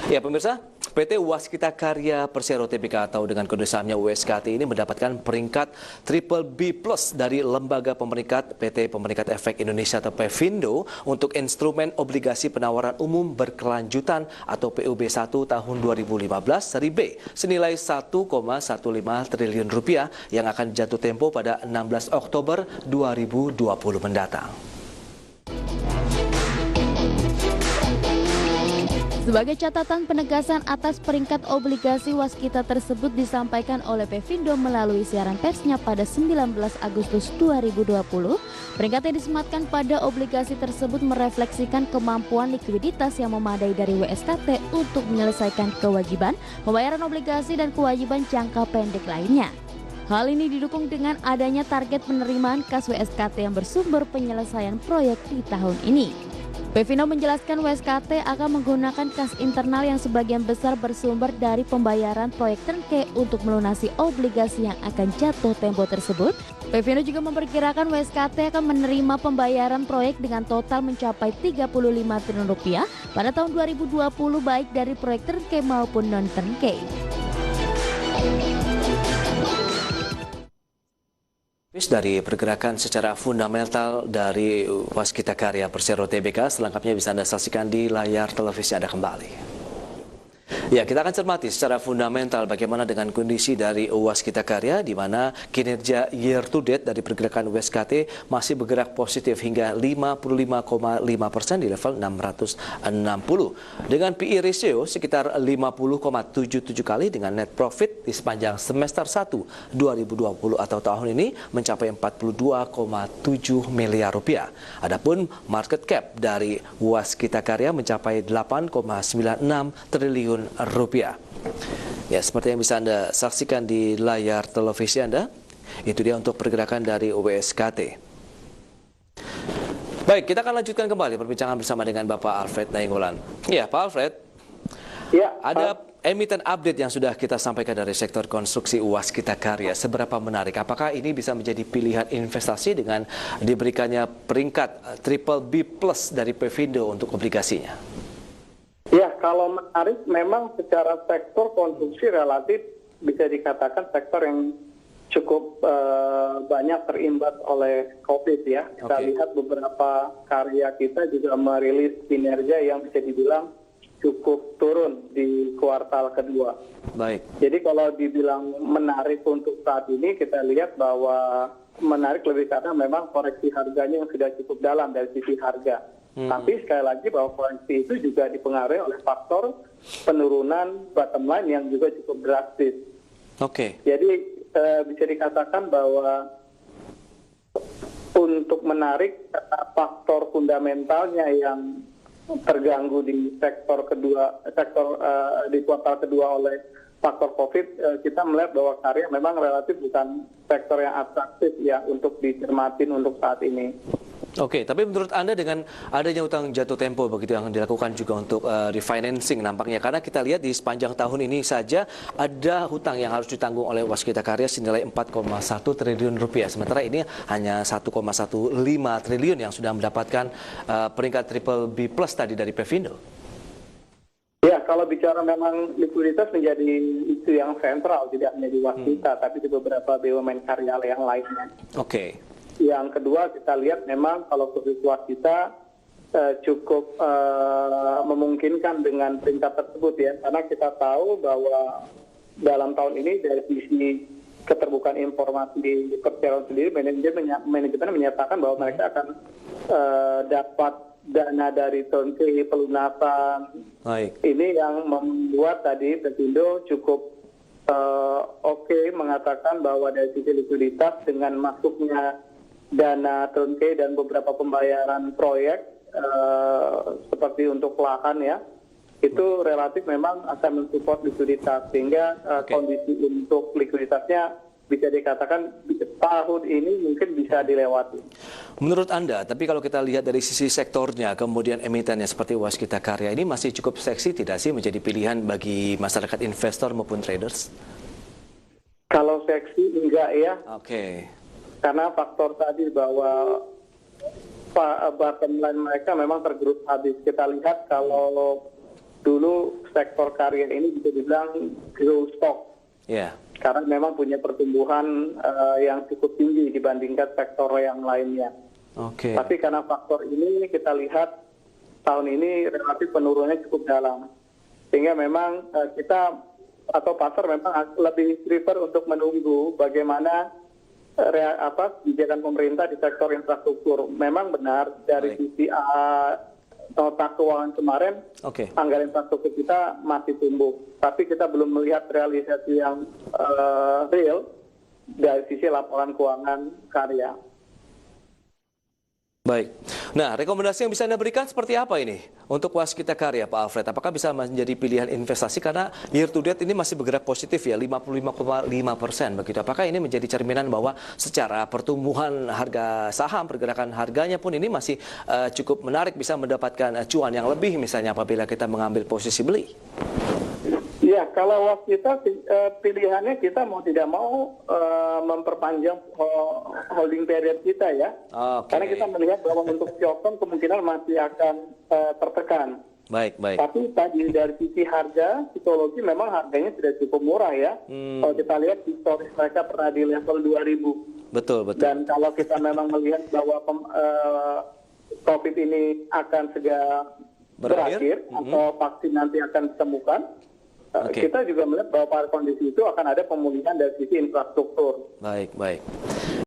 Ya pemirsa, PT Waskita Karya Persero Tbk atau dengan kode sahamnya WSKT ini mendapatkan peringkat triple B+ dari Lembaga Pemeringkat PT Pemeringkat Efek Indonesia atau PEVINDO untuk instrumen obligasi penawaran umum berkelanjutan atau PUB1 tahun 2015 seri B senilai 1,15 triliun rupiah yang akan jatuh tempo pada 16 Oktober 2020 mendatang. Sebagai catatan, penegasan atas peringkat obligasi Waskita tersebut disampaikan oleh PEVINDO melalui siaran persnya pada 19 Agustus 2020. Peringkat yang disematkan pada obligasi tersebut merefleksikan kemampuan likuiditas yang memadai dari WSKT untuk menyelesaikan kewajiban pembayaran obligasi dan kewajiban jangka pendek lainnya. Hal ini didukung dengan adanya target penerimaan kas WSKT yang bersumber penyelesaian proyek di tahun ini. PEVINDO menjelaskan WSKT akan menggunakan kas internal yang sebagian besar bersumber dari pembayaran proyek turnkey untuk melunasi obligasi yang akan jatuh tempo tersebut. PEVINDO juga memperkirakan WSKT akan menerima pembayaran proyek dengan total mencapai 35 triliun rupiah pada tahun 2020 baik dari proyek turnkey maupun non-turnkey. Dari pergerakan secara fundamental dari Waskita Karya Persero Tbk, selengkapnya bisa Anda saksikan di layar televisi Anda kembali. Ya, kita akan cermati secara fundamental bagaimana dengan kondisi dari Waskita Karya, di mana kinerja year to date dari pergerakan WSKT masih bergerak positif hingga 55,5% di level 660. Dengan PE ratio sekitar 50,77 kali, dengan net profit di sepanjang semester 1 2020 atau tahun ini mencapai 42,7 miliar rupiah. Adapun market cap dari Waskita Karya mencapai 8,96 triliun rupiah. Ya, seperti yang bisa Anda saksikan di layar televisi Anda, itu dia untuk pergerakan dari WSKT. Baik, kita akan lanjutkan kembali perbincangan bersama dengan Bapak Alfred Nainggolan. Ya, Pak Alfred. Ya, ada emiten update yang sudah kita sampaikan dari sektor konstruksi Waskita Karya. Seberapa menarik? Apakah ini bisa menjadi pilihan investasi dengan diberikannya peringkat triple B+ dari PEVINDO untuk obligasinya? Ya, kalau menarik memang secara sektor konstruksi relatif bisa dikatakan sektor yang cukup banyak terimbas oleh COVID ya. Kita lihat beberapa karya kita juga merilis kinerja yang bisa dibilang cukup turun di kuartal kedua. Baik. Jadi kalau dibilang menarik untuk saat ini, kita lihat bahwa menarik lebih karena memang koreksi harganya yang sudah cukup dalam dari sisi harga. Tapi sekali lagi bahwa koreksi itu juga dipengaruhi oleh faktor penurunan bottom line yang juga cukup drastis. Jadi bisa dikatakan bahwa untuk menarik faktor fundamentalnya yang terganggu di sektor kedua, di kuartal kedua oleh faktor COVID, kita melihat bahwa karya memang relatif bukan sektor yang atraktif ya untuk dicermatin untuk saat ini. Tapi menurut Anda dengan adanya utang jatuh tempo begitu yang dilakukan juga untuk refinancing nampaknya, karena kita lihat di sepanjang tahun ini saja ada hutang yang harus ditanggung oleh Waskita Karya senilai 4,1 triliun rupiah, sementara ini hanya 1,15 triliun yang sudah mendapatkan peringkat triple B+ tadi dari PEVINDO. Ya, kalau bicara memang likuiditas menjadi isu yang sentral, tidak hanya di Waskita, tapi di beberapa BUMN karya yang lainnya. Yang kedua, kita lihat memang kalau kebutuhan kita cukup memungkinkan dengan peringkat tersebut ya, karena kita tahu bahwa dalam tahun ini dari sisi keterbukaan informasi di Persero sendiri, manajemen menyatakan bahwa mereka akan dapat dana dari turnkey pelunasan. Ini yang membuat tadi PEVINDO cukup mengatakan bahwa dari sisi likuiditas dengan masuknya dana turnkey dan beberapa pembayaran proyek seperti untuk lahan ya, itu relatif memang akan mensupport likuiditas, sehingga kondisi untuk likuiditasnya bisa dikatakan tahun ini mungkin bisa dilewati. Menurut Anda, tapi kalau kita lihat dari sisi sektornya, kemudian emitennya seperti Waskita Karya ini masih cukup seksi tidak sih menjadi pilihan bagi masyarakat investor maupun traders? Kalau seksi enggak ya. Karena faktor tadi bahwa bottom line mereka memang tergerus habis. Kita lihat kalau dulu sektor karya ini bisa dibilang growth stock. Ya. Karena memang punya pertumbuhan yang cukup tinggi dibandingkan sektor yang lainnya. Oke. Tapi karena faktor ini kita lihat tahun ini relatif penurunannya cukup dalam. Sehingga memang kita atau pasar memang lebih prefer untuk menunggu bagaimana kebijakan pemerintah di sektor infrastruktur. Memang benar dari sisi nota keuangan kemarin, anggaran infrastruktur kita masih tumbuh. Tapi kita belum melihat realisasi yang real dari sisi laporan keuangan karya. Baik. Nah, rekomendasi yang bisa Anda berikan seperti apa ini untuk Waskita Karya, Pak Alfred? Apakah bisa menjadi pilihan investasi karena year to date ini masih bergerak positif ya, 55,5%. Begitu. Apakah ini menjadi cerminan bahwa secara pertumbuhan harga saham, pergerakan harganya pun ini masih cukup menarik, bisa mendapatkan cuan yang lebih misalnya apabila kita mengambil posisi beli? Ya, kalau Waskita pilihannya kita mau tidak mau memperpanjang holding period kita ya. Karena kita melihat bahwa untuk short term kemungkinan masih akan tertekan. Baik. Tapi tadi dari sisi harga, psikologi memang harganya sudah cukup murah ya. Kalau kita lihat historis mereka pernah di level 2000. Betul. Dan kalau kita memang melihat bahwa COVID ini akan segera berakhir atau vaksin nanti akan ditemukan, kita juga melihat bahwa pada kondisi itu akan ada pemulihan dari sisi infrastruktur. Baik.